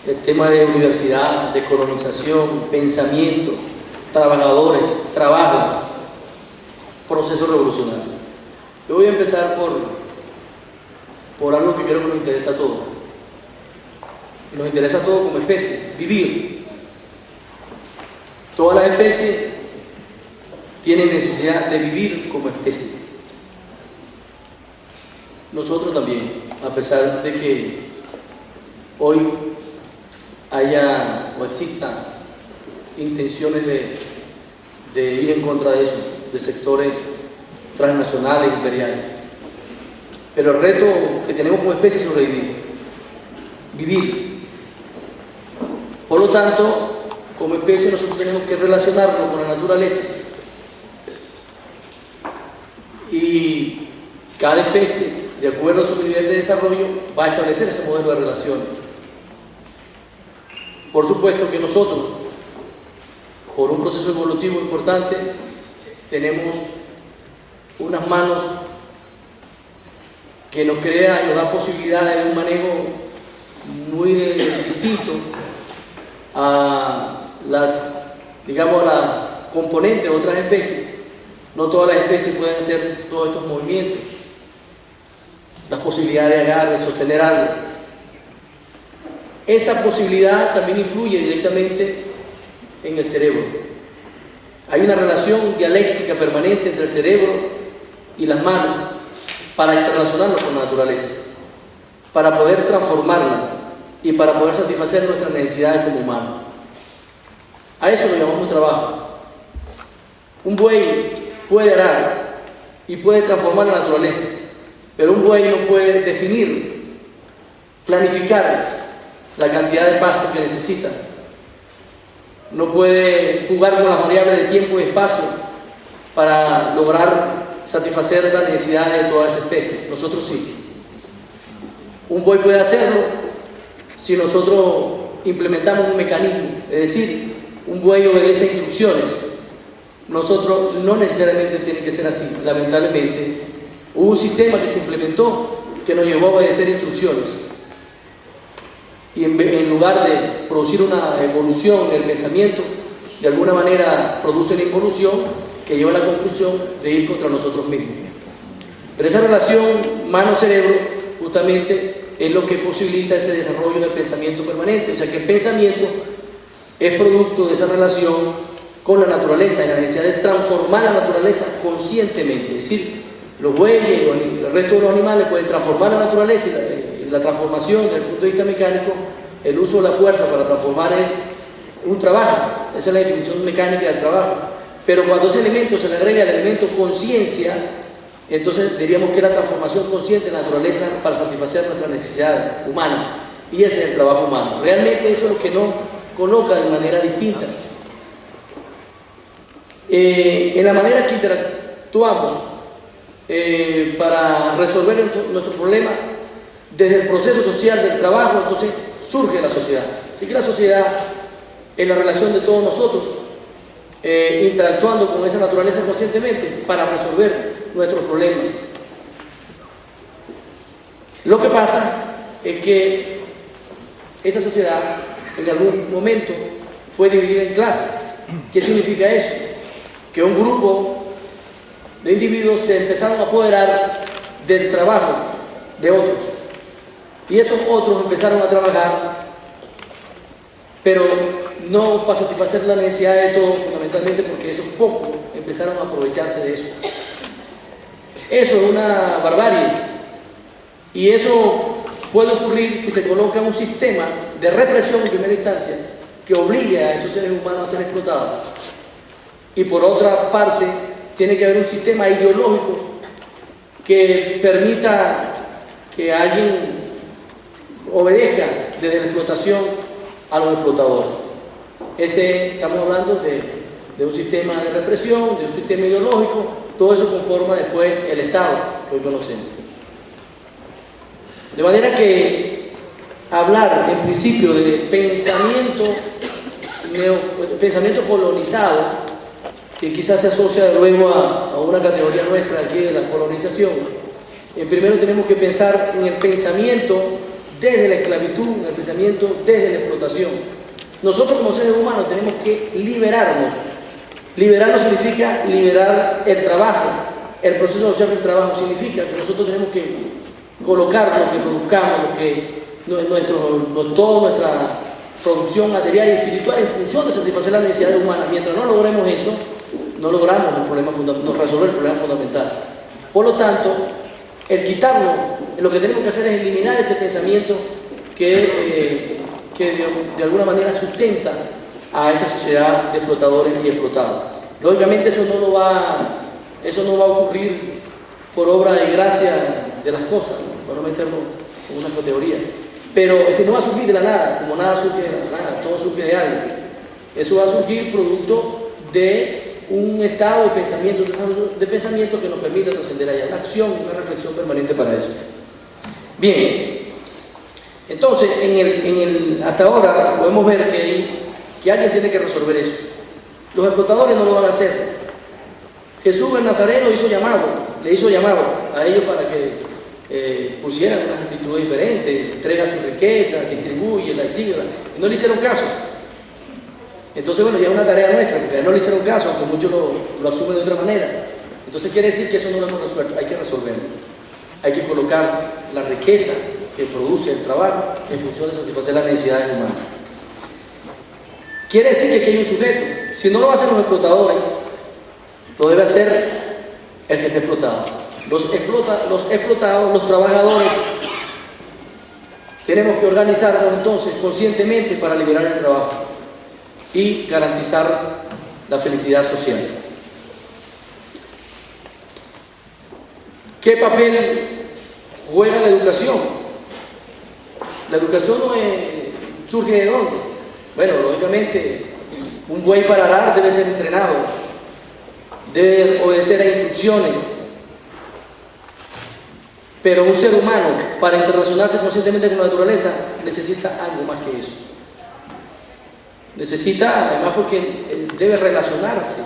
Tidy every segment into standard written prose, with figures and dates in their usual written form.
el tema de universidad, de colonización, pensamiento, trabajadores, trabajo, proceso revolucionario. Yo voy a empezar por algo que creo que nos interesa a todos. Nos interesa a todos como especie, vivir. Todas las especies tienen necesidad de vivir como especie. Nosotros también, a pesar de que hoy haya o existan intenciones de ir en contra de eso, de sectores transnacionales, imperiales. Pero el reto que tenemos como especie es sobrevivir, vivir. Por lo tanto, como especie nosotros tenemos que relacionarnos con la naturaleza. Y cada especie, de acuerdo a su nivel de desarrollo, va a establecer ese modelo de relación. Por supuesto que nosotros, por un proceso evolutivo importante, tenemos unas manos que nos crea y nos da posibilidades de un manejo muy distinto a las, digamos, a la componente de otras especies. No todas las especies pueden hacer todos estos movimientos, las posibilidades de agarre, de sostener algo. Esa posibilidad también influye directamente en el cerebro. Hay una relación dialéctica permanente entre el cerebro y las manos para interrelacionarnos con la naturaleza, para poder transformarla y para poder satisfacer nuestras necesidades como humanos. A eso lo llamamos trabajo. Un buey puede arar y puede transformar la naturaleza, pero un buey no puede definir, planificar la cantidad de pasto que necesita. No puede jugar con las variables de tiempo y espacio para lograr satisfacer las necesidades de toda esa especie. Nosotros sí. Un buey puede hacerlo si nosotros implementamos un mecanismo, es decir, un buey obedece instrucciones. Nosotros no necesariamente tiene que ser así. Lamentablemente, hubo un sistema que se implementó que nos llevó a obedecer instrucciones. Y en lugar de producir una evolución en el pensamiento, de alguna manera produce una involución que lleva a la conclusión de ir contra nosotros mismos. Pero esa relación mano-cerebro justamente es lo que posibilita ese desarrollo del pensamiento permanente. O sea que el pensamiento es producto de esa relación con la naturaleza y la necesidad de transformar la naturaleza conscientemente. Es decir, los bueyes y el resto de los animales pueden transformar la naturaleza y la transformación desde el punto de vista mecánico, el uso de la fuerza para transformar es un trabajo. Esa es la definición mecánica del trabajo. Pero cuando ese elemento se le agrega el elemento conciencia, entonces diríamos que es la transformación consciente de la naturaleza para satisfacer nuestras necesidades humanas. Y ese es el trabajo humano. Realmente eso es lo que nos coloca de manera distinta. En la manera que interactuamos para resolver nuestro problema desde el proceso social del trabajo, entonces surge la sociedad. Así que la sociedad es la relación de todos nosotros interactuando con esa naturaleza conscientemente para resolver nuestros problemas. Lo que pasa es que esa sociedad en algún momento fue dividida en clases. ¿Qué significa eso? Que un grupo de individuos se empezaron a apoderar del trabajo de otros. Y esos otros empezaron a trabajar, pero no para satisfacer las necesidades de todos, fundamentalmente porque esos pocos empezaron a aprovecharse de eso. Eso es una barbarie. Y eso puede ocurrir si se coloca un sistema de represión en primera instancia que obligue a esos seres humanos a ser explotados. Y por otra parte, tiene que haber un sistema ideológico que permita que alguien obedezca desde la explotación a los explotadores. Estamos hablando de un sistema de represión, de un sistema ideológico, todo eso conforma después el Estado que hoy conocemos. De manera que hablar en principio de pensamiento colonizado, que quizás se asocia de luego a una categoría nuestra aquí de la colonización, primero tenemos que pensar en el pensamiento desde la esclavitud, el pensamiento desde la explotación. Nosotros como seres humanos tenemos que liberarnos. Liberarnos significa liberar el trabajo. El proceso social del trabajo significa que nosotros tenemos que colocar lo que produzcamos, toda nuestra producción material y espiritual en función de satisfacer las necesidades humanas. Mientras no logremos eso, no logramos resolver el problema fundamental. Por lo tanto, el quitarlo, lo que tenemos que hacer es eliminar ese pensamiento que de alguna manera sustenta a esa sociedad de explotadores y explotados. Lógicamente eso no va a ocurrir por obra de gracia de las cosas, ¿no? Para no meterlo en una categoría. Pero ese no va a surgir de la nada, como nada surge de la nada, todo surge de algo. Eso va a surgir producto de un estado de pensamiento que nos permita trascender allá. Una acción, una reflexión permanente para eso. Bien, entonces hasta ahora podemos ver que alguien tiene que resolver eso. Los explotadores no lo van a hacer. Jesús el Nazareno le hizo llamado a ellos para que pusieran unas actitudes diferentes: entrega tu riqueza, distribuye, la sigue, y no le hicieron caso. Entonces, bueno, ya es una tarea nuestra, porque no le hicieron caso, aunque muchos lo asumen de otra manera. Entonces quiere decir que eso no lo hemos resuelto, hay que resolverlo. Hay que colocar la riqueza que produce el trabajo en función de satisfacer las necesidades humanas. Quiere decir que aquí hay un sujeto. Si no lo hacen los explotadores, lo debe hacer el que esté explotado. Los explotados, los trabajadores, tenemos que organizarnos entonces conscientemente para liberar el trabajo y garantizar la felicidad social. ¿Qué papel juega la educación? La educación surge ¿de dónde? Bueno, lógicamente, un buey para arar debe ser entrenado, debe obedecer a instrucciones. Pero un ser humano, para interrelacionarse conscientemente con la naturaleza, necesita algo más que eso. Necesita, además, porque debe relacionarse.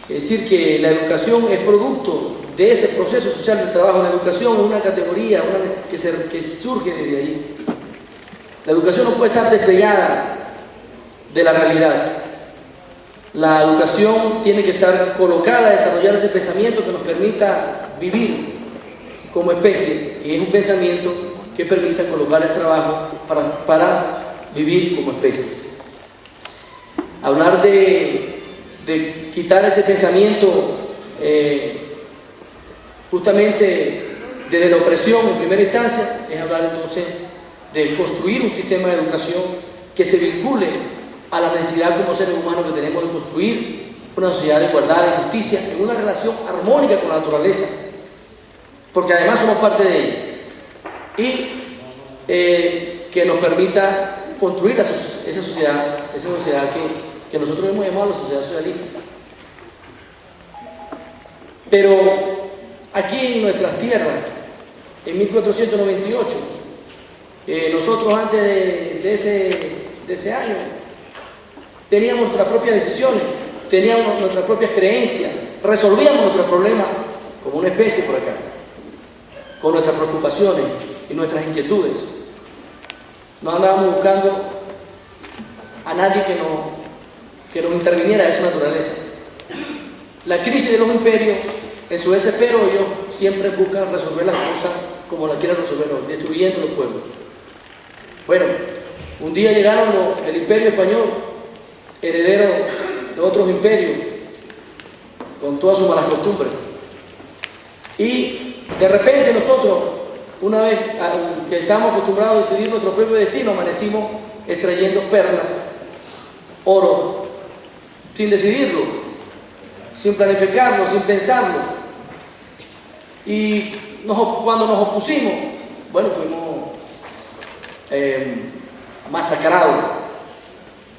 Es decir, que la educación es producto de ese proceso social del trabajo. La educación es una categoría que surge desde ahí. La educación no puede estar despegada de la realidad. La educación tiene que estar colocada a desarrollar ese pensamiento que nos permita vivir como especie, y es un pensamiento que permita colocar el trabajo para vivir como especie. Hablar de quitar ese pensamiento justamente desde la opresión en primera instancia, es hablar entonces de construir un sistema de educación que se vincule a la necesidad como seres humanos que tenemos de construir una sociedad de igualdad, de justicia, en una relación armónica con la naturaleza, porque además somos parte de ella, y que nos permita construir esa sociedad que nosotros hemos llamado la sociedad socialista. Pero aquí en nuestras tierras, en 1498, nosotros antes de ese año teníamos nuestras propias decisiones, teníamos nuestras propias creencias, resolvíamos nuestros problemas como una especie por acá, con nuestras preocupaciones y nuestras inquietudes. No andábamos buscando a nadie que nos interviniera de esa naturaleza. La crisis de los imperios, en su desespero, ellos siempre buscan resolver las cosas como las quieren resolver hoy, destruyendo los pueblos. Bueno, un día llegaron el imperio español, heredero de otros imperios, con todas sus malas costumbres. Y de repente nosotros, una vez que estábamos acostumbrados a decidir nuestro propio destino, amanecimos extrayendo perlas, oro, sin decidirlo, sin planificarlo, sin pensarlo. Y cuando nos opusimos, bueno, fuimos masacrados.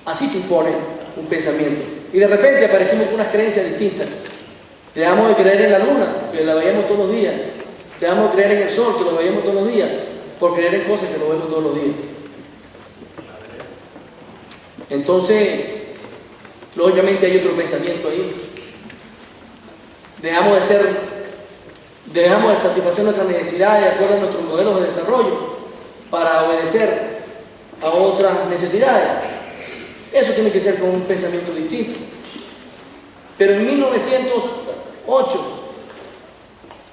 Así se impone un pensamiento. Y de repente aparecimos con unas creencias distintas. Dejamos de creer en la luna, que la veíamos todos los días. Dejamos de creer en el sol, que lo veíamos todos los días, por creer en cosas que lo vemos todos los días. Entonces, lógicamente hay otro pensamiento ahí. Dejamos de ser dejamos de satisfacer nuestras necesidades de acuerdo a nuestros modelos de desarrollo para obedecer a otras necesidades. Eso tiene que ser con un pensamiento distinto. Pero en 1908,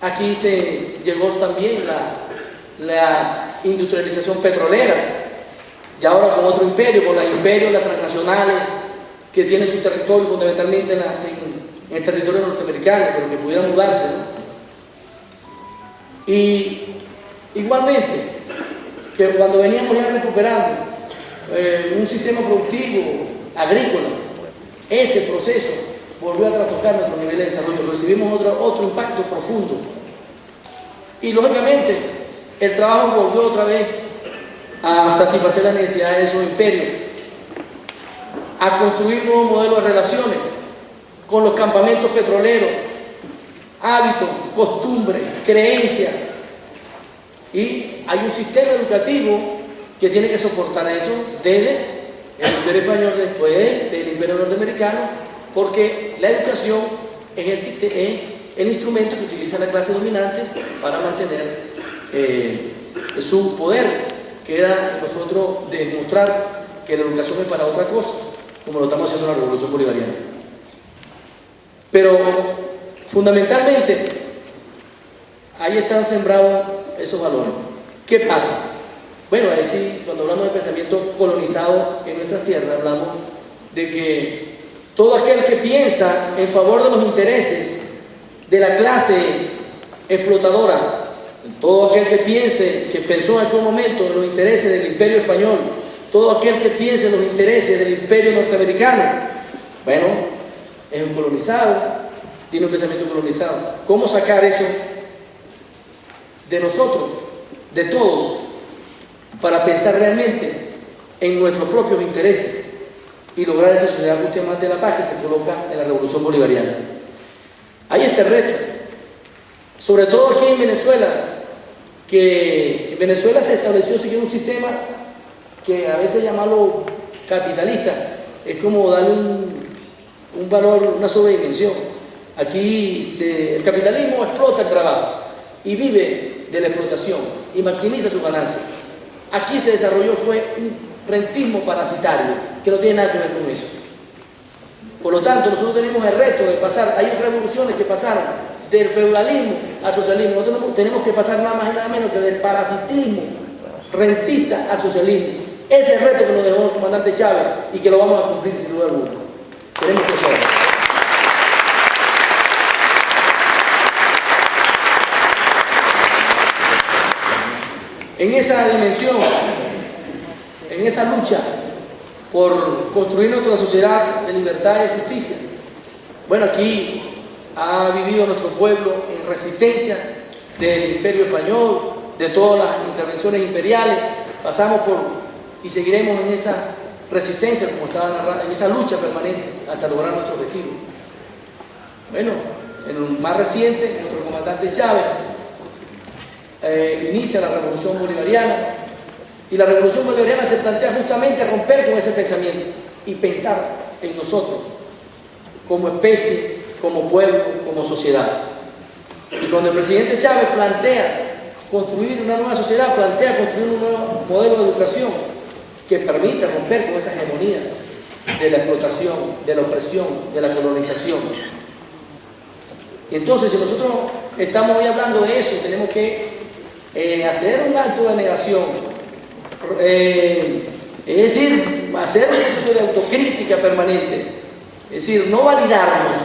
aquí se llegó también la industrialización petrolera, ya ahora con otro imperio, con los imperios, las transnacionales, que tienen su territorio fundamentalmente en el territorio norteamericano, pero que pudieran mudarse, ¿no? Y igualmente, que cuando veníamos ya recuperando un sistema productivo agrícola, ese proceso volvió a trastocar nuestro nivel de desarrollo, recibimos otro impacto profundo. Y lógicamente, el trabajo volvió otra vez a satisfacer las necesidades de esos imperios, a construir nuevos modelos de relaciones con los campamentos petroleros, hábitos, costumbres, creencias. Y hay un sistema educativo que tiene que soportar eso desde el imperio español, después del imperio norteamericano, porque la educación es el instrumento que utiliza la clase dominante para mantener su poder. Queda en nosotros demostrar que la educación es para otra cosa, como lo estamos haciendo en la Revolución Bolivariana. Pero fundamentalmente ahí están sembrados esos valores. ¿Qué pasa? Bueno, ahí sí, cuando hablamos de pensamiento colonizado en nuestras tierras, hablamos de que todo aquel que piensa en favor de los intereses de la clase explotadora, todo aquel que pensó en aquel momento en los intereses del imperio español, todo aquel que piense en los intereses del imperio norteamericano, bueno, es un colonizado, tiene un pensamiento colonizado. ¿Cómo sacar eso de nosotros, de todos, para pensar realmente en nuestros propios intereses y lograr esa sociedad justa y amante de la paz que se coloca en la Revolución Bolivariana? Ahí está el reto, sobre todo aquí en Venezuela, que en Venezuela se estableció siguiendo un sistema que a veces llamarlo capitalista es como darle un valor, una sobredimensión. Aquí el capitalismo explota el trabajo y vive de la explotación y maximiza sus ganancias. Aquí se desarrolló fue un rentismo parasitario que no tiene nada que ver con eso. Por lo tanto, nosotros tenemos el reto de pasar, hay revoluciones que pasaron del feudalismo al socialismo. Nosotros tenemos que pasar nada más y nada menos que del parasitismo rentista al socialismo. Ese es el reto que nos dejó el comandante Chávez y que lo vamos a cumplir sin duda alguna. Tenemos que hacerlo. En esa dimensión, en esa lucha por construir nuestra sociedad de libertad y justicia, bueno, aquí ha vivido nuestro pueblo en resistencia del imperio español, de todas las intervenciones imperiales. Pasamos por y seguiremos en esa resistencia, como estaba narrada, en esa lucha permanente hasta lograr nuestro objetivo. Bueno, en lo más reciente, nuestro comandante Chávez inicia la Revolución Bolivariana, y la Revolución Bolivariana se plantea justamente romper con ese pensamiento y pensar en nosotros como especie, como pueblo, como sociedad. Y cuando el presidente Chávez plantea construir una nueva sociedad, plantea construir un nuevo modelo de educación que permita romper con esa hegemonía de la explotación, de la opresión, de la colonización. Entonces, si nosotros estamos hoy hablando de eso, tenemos que hacer un acto de negación, es decir, hacer un proceso de autocrítica permanente, es decir, no validarnos,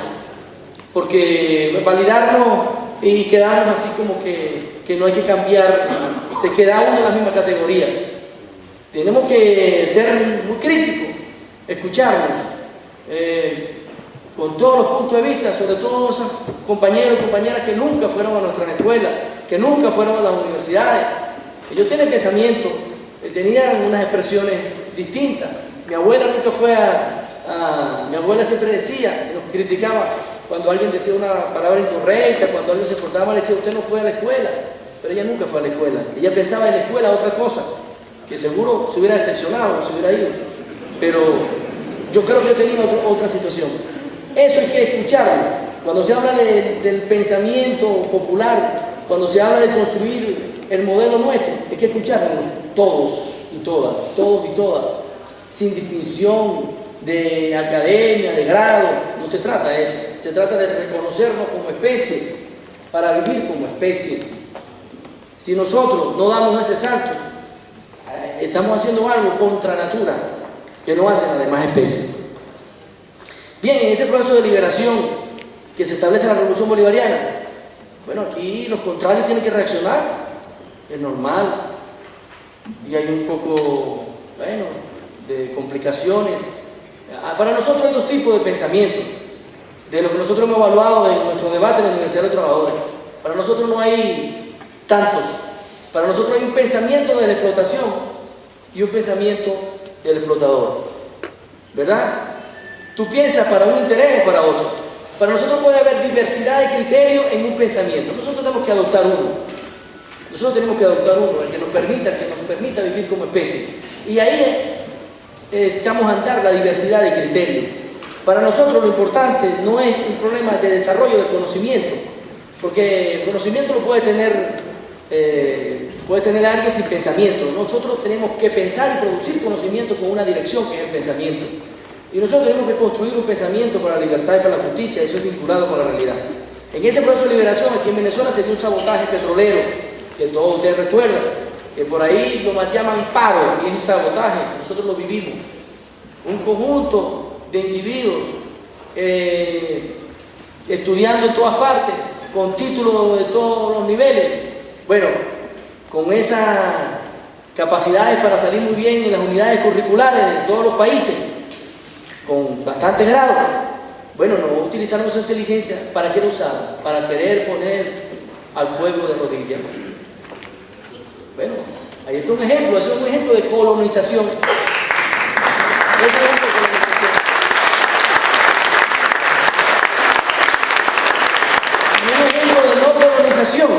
porque validarnos y quedarnos así como que no hay que cambiar, se queda uno en la misma categoría. Tenemos que ser muy críticos, escucharnos con todos los puntos de vista, sobre todo esos compañeros y compañeras que nunca fueron a nuestras escuelas, que nunca fueron a las universidades. Ellos tienen pensamiento, tenían unas expresiones distintas. Mi abuela nunca fue mi abuela siempre decía, nos criticaba cuando alguien decía una palabra incorrecta, cuando alguien se portaba mal, decía, usted no fue a la escuela. Pero ella nunca fue a la escuela. Ella pensaba en la escuela otra cosa, que seguro se hubiera decepcionado, se hubiera ido. Pero yo creo que yo tenía otra situación. Eso hay que escucharlo. Cuando se habla del pensamiento popular, cuando se habla de construir el modelo nuestro, hay que escucharnos todos y todas, todos y todas, sin distinción de academia, de grado. No se trata de eso, se trata de reconocernos como especie, para vivir como especie. Si nosotros no damos ese salto, estamos haciendo algo contra natura que no hacen las demás especies. Bien, en ese proceso de liberación que se establece en la Revolución Bolivariana, bueno, aquí los contrarios tienen que reaccionar, es normal, y hay un poco, bueno, de complicaciones. Para nosotros hay dos tipos de pensamientos, de lo que nosotros hemos evaluado en nuestro debate en la Universidad de los Trabajadores. Para nosotros no hay tantos, para nosotros hay un pensamiento de la explotación y un pensamiento del explotador, ¿verdad? Tú piensas para un interés o para otro. Para nosotros puede haber diversidad de criterios en un pensamiento. Nosotros tenemos que adoptar uno. Nosotros tenemos que adoptar uno, el que nos permita vivir como especie. Y ahí echamos a andar la diversidad de criterios. Para nosotros lo importante no es un problema de desarrollo del conocimiento, porque el conocimiento lo puede tener alguien sin pensamiento. Nosotros tenemos que pensar y producir conocimiento con una dirección que es el pensamiento. Y nosotros tenemos que construir un pensamiento para la libertad y para la justicia, eso es vinculado con la realidad. En ese proceso de liberación aquí en Venezuela se dio un sabotaje petrolero, que todos ustedes recuerdan, que por ahí lo llaman paro, y es un sabotaje, nosotros lo vivimos. Un conjunto de individuos estudiando en todas partes, con títulos de todos los niveles, bueno, con esas capacidades para salir muy bien en las unidades curriculares de todos los países, con bastantes grados. Bueno, no utilizaron esa inteligencia. ¿Para qué lo usaron? Para querer poner al pueblo de rodillas. Bueno, ahí está un ejemplo, eso es un ejemplo de colonización. Un ejemplo de no colonización.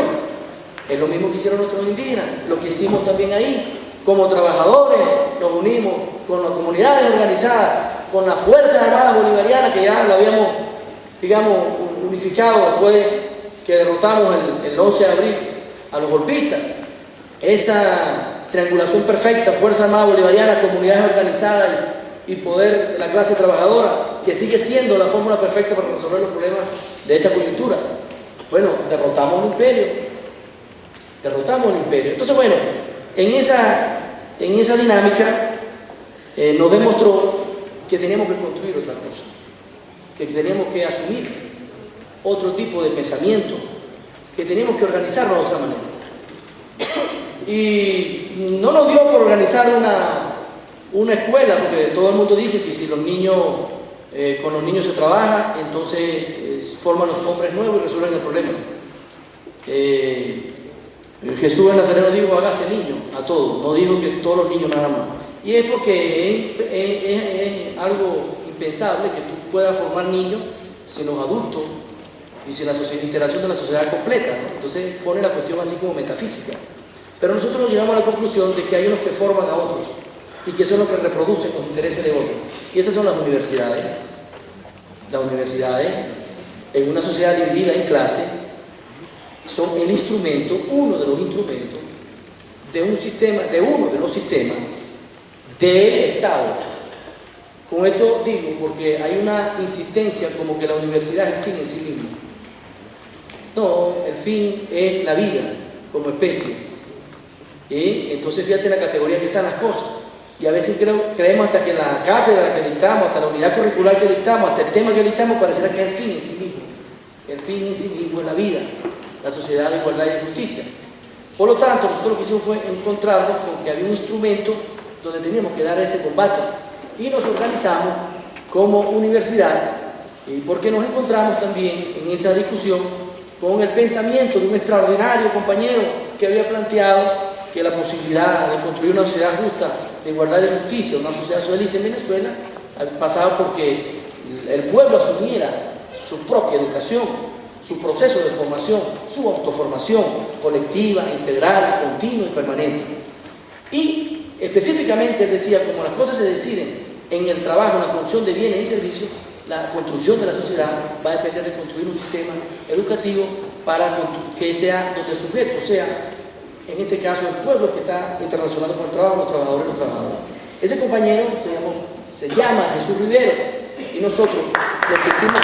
Es lo mismo que hicieron nuestros indígenas, lo que hicimos también ahí. Como trabajadores nos unimos con las comunidades organizadas, con las Fuerzas Armadas Bolivarianas, que ya la habíamos, digamos, unificado después que derrotamos el 11 de abril a los golpistas. Esa triangulación perfecta, Fuerza Armada Bolivariana, comunidades organizadas y poder de la clase trabajadora, que sigue siendo la fórmula perfecta para resolver los problemas de esta coyuntura. Bueno, derrotamos el imperio. Entonces, bueno, en esa dinámica nos demostró que teníamos que construir otra cosa, que teníamos que asumir otro tipo de pensamiento, que teníamos que organizarnos de otra manera. Y no nos dio por organizar una escuela, porque todo el mundo dice que si los niños, con los niños se trabaja, entonces forman los hombres nuevos y resuelven el problema. Jesús el Nazareno dijo, hágase niño a todos, no dijo que todos los niños nada más. Y es porque es algo impensable que tú puedas formar niños sin los adultos y sin la interacción de la sociedad completa, ¿no? Entonces pone la cuestión así como metafísica. Pero nosotros llegamos a la conclusión de que hay unos que forman a otros y que son los que reproducen los intereses de otros. Y esas son las universidades. Las universidades, en una sociedad dividida en clases, son el instrumento, uno de los instrumentos de un sistema, de uno de los sistemas del Estado. Con esto digo, porque hay una insistencia como que la universidad es el fin en sí mismo. No, el fin es la vida como especie. Entonces fíjate la categoría que están las cosas. Y a veces creemos hasta que la cátedra que dictamos, hasta la unidad curricular que dictamos, hasta el tema que dictamos, parecerá que es el fin en sí mismo. El fin en sí mismo es la vida, la sociedad de igualdad y de justicia. Por lo tanto, nosotros lo que hicimos fue encontrarnos con que había un instrumento donde teníamos que dar ese combate. Y nos organizamos como universidad, porque nos encontramos también en esa discusión con el pensamiento de un extraordinario compañero que había planteado que la posibilidad de construir una sociedad justa, de igualdad y de justicia, una sociedad socialista en Venezuela, pasaba porque el pueblo asumiera su propia educación, su proceso de formación, su autoformación colectiva, integral, continua y permanente. Y específicamente él decía, como las cosas se deciden en el trabajo, en la producción de bienes y servicios, la construcción de la sociedad va a depender de construir un sistema educativo para que sea donde el sujeto sea, en este caso el pueblo que está interrelacionado con el trabajo, los trabajadores y los trabajadores. Ese compañero se llama Jesús Rivero, y nosotros lo que hicimos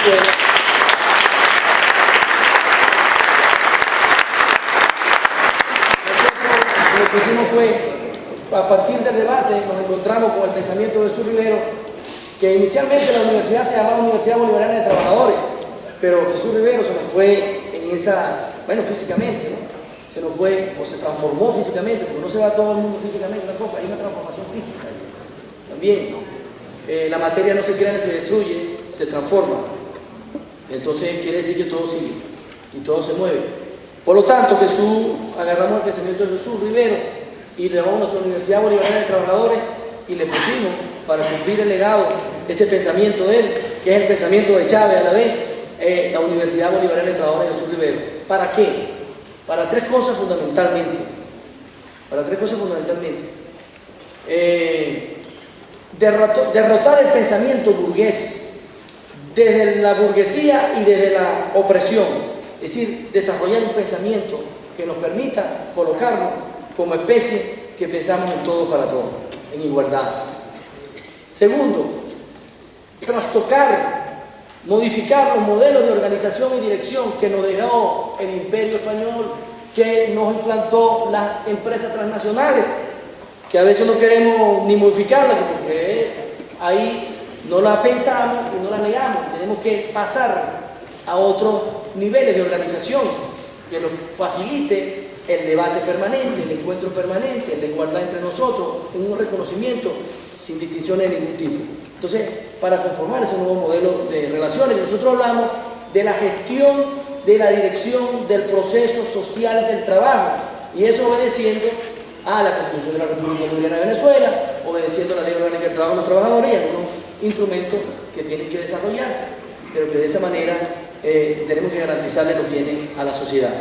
fue, a partir del debate, nos encontramos con el pensamiento de Jesús Rivero, que inicialmente la universidad se llamaba Universidad Bolivariana de Trabajadores, pero Jesús Rivero se nos fue en esa, bueno, físicamente, ¿no? Se nos fue, o se transformó físicamente, porque no se va todo el mundo físicamente, tampoco, hay una transformación física también, ¿no? La materia no se crea ni se destruye, se transforma. Entonces quiere decir que todo sigue y todo se mueve. Por lo tanto, agarramos el pensamiento de Jesús Rivero y le llevamos a nuestra Universidad Bolivariana de Trabajadores y le pusimos, para cumplir el legado, ese pensamiento de él, que es el pensamiento de Chávez a la vez, la Universidad Bolivariana de Trabajadores de Jesús Rivero. ¿Para qué? Para tres cosas fundamentalmente. Derrotar el pensamiento burgués desde la burguesía y desde la opresión. Es decir, desarrollar un pensamiento que nos permita colocarnos como especie que pensamos en todo para todo, en igualdad. Segundo, trastocar, modificar los modelos de organización y dirección que nos dejó el Imperio Español, que nos implantó las empresas transnacionales, que a veces no queremos ni modificarlas porque ahí no la pensamos y no la negamos. Tenemos que pasar a otros niveles de organización que nos facilite el debate permanente, el encuentro permanente, la igualdad entre nosotros, un reconocimiento sin distinciones de ningún tipo. Entonces, para conformar ese nuevo modelo de relaciones, nosotros hablamos de la gestión, de la dirección del proceso social del trabajo, y eso obedeciendo a la Constitución de la República Bolivariana de Venezuela, obedeciendo a la Ley Orgánica del Trabajo de los Trabajadores y algunos instrumentos que tienen que desarrollarse, pero que de esa manera tenemos que garantizarle los bienes a la sociedad.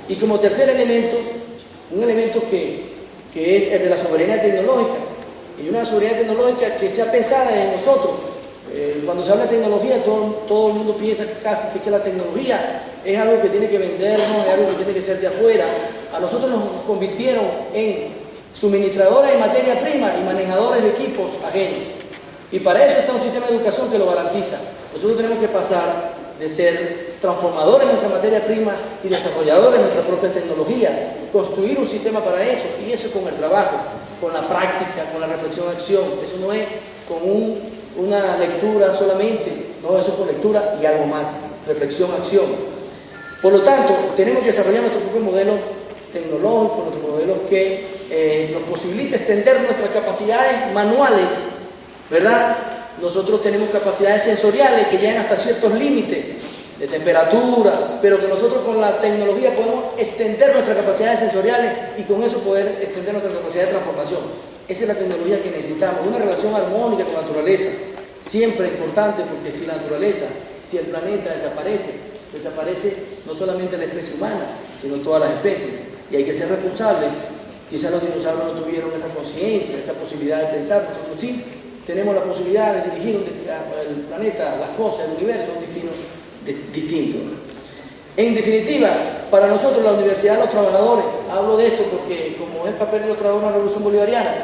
Y como tercer elemento, un elemento que es el de la soberanía tecnológica, y una soberanía tecnológica que sea pensada en nosotros. Cuando se habla de tecnología, todo el mundo piensa casi que la tecnología es algo que tiene que vendernos, es algo que tiene que ser de afuera. A nosotros nos convirtieron en suministradores de materia prima y manejadores de equipos ajenos. Y para eso está un sistema de educación que lo garantiza. Nosotros tenemos que pasar de ser transformadores de nuestra materia prima y desarrolladores de nuestra propia tecnología, construir un sistema para eso, y eso con el trabajo, con la práctica, con la reflexión-acción. Eso no es con una lectura solamente, no, eso es con lectura y algo más, reflexión-acción. Por lo tanto, tenemos que desarrollar nuestro propio modelo tecnológico, nuestro modelo que nos posibilite extender nuestras capacidades manuales, ¿verdad? Nosotros tenemos capacidades sensoriales que llegan hasta ciertos límites de temperatura, pero que nosotros con la tecnología podemos extender nuestras capacidades sensoriales y con eso poder extender nuestra capacidad de transformación. Esa es la tecnología que necesitamos, una relación armónica con la naturaleza, siempre importante, porque si la naturaleza, si el planeta desaparece no solamente la especie humana, sino todas las especies, y hay que ser responsables. Quizás los dinosaurios no tuvieron esa conciencia, esa posibilidad de pensar, nosotros sí tenemos la posibilidad de dirigir el planeta, las cosas, el universo, un destino distinto. En definitiva, para nosotros la Universidad de los Trabajadores, hablo de esto porque como es papel de los trabajadores en la Revolución Bolivariana,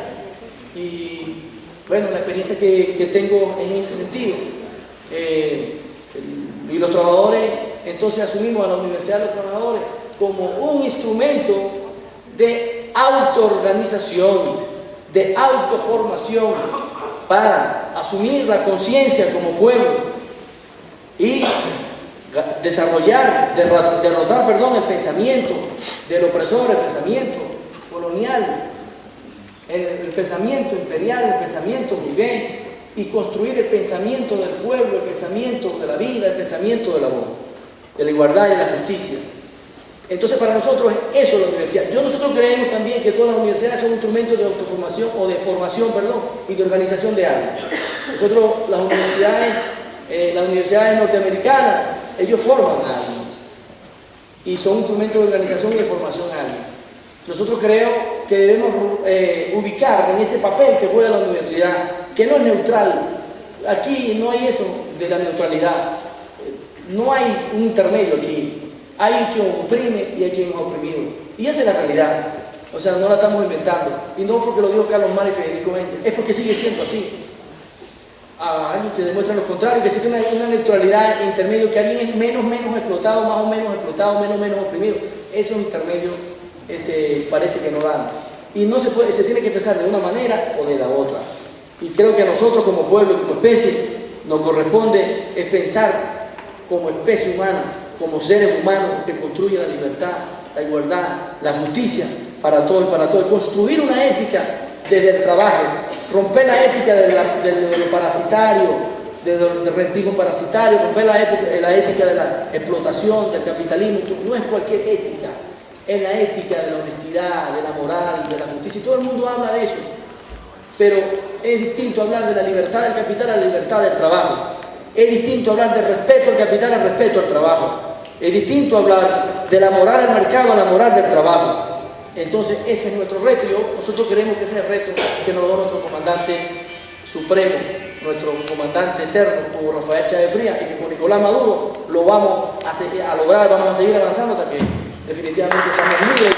y bueno, la experiencia que tengo es en ese sentido, y los trabajadores, entonces asumimos a la Universidad de los Trabajadores como un instrumento de autoorganización, de autoformación, para asumir la conciencia como pueblo y derrotar el pensamiento del opresor, el pensamiento colonial, el pensamiento imperial, el pensamiento burgués, y construir el pensamiento del pueblo, el pensamiento de la vida, el pensamiento del amor, de la igualdad y de la justicia. Entonces, para nosotros eso es la universidad. Nosotros creemos también que todas las universidades son instrumentos de autoformación o de formación, y de organización de algo. Nosotros, las universidades norteamericanas, ellos forman algo y son instrumentos de organización y de formación algo. Nosotros creo que debemos ubicar en ese papel que juega la universidad, que no es neutral. Aquí no hay eso de la neutralidad. No hay un intermedio aquí. Hay quien oprime y hay quien es oprimido. Y esa es la realidad. O sea, no la estamos inventando. Y no porque lo dijo Carlos Marx y Federico Méndez, es porque sigue siendo así. Alguien que demuestra lo contrario, que existe una neutralidad intermedio, que alguien es menos explotado, más o menos explotado, menos oprimido. Esos intermedios parece que no dan. Y no se puede, se tiene que pensar de una manera o de la otra. Y creo que a nosotros como pueblo y como especie nos corresponde es pensar como especie humana, como seres humanos que construyen la libertad, la igualdad, la justicia para todos y para todos. Construir una ética desde el trabajo, romper la ética de lo parasitario, del rentismo parasitario, romper la ética de la explotación, del capitalismo. No es cualquier ética, es la ética de la honestidad, de la moral, de la justicia, y todo el mundo habla de eso. Pero es distinto hablar de la libertad del capital a la libertad del trabajo. Es distinto hablar del respeto al capital al respeto al trabajo. Es distinto hablar de la moral del mercado a la moral del trabajo. Entonces ese es nuestro reto. Nosotros queremos que ese es el reto que nos da nuestro comandante supremo, nuestro comandante eterno, como Rafael Chávez Frías, y que con Nicolás Maduro lo vamos a lograr, vamos a seguir avanzando hasta que definitivamente seamos libres.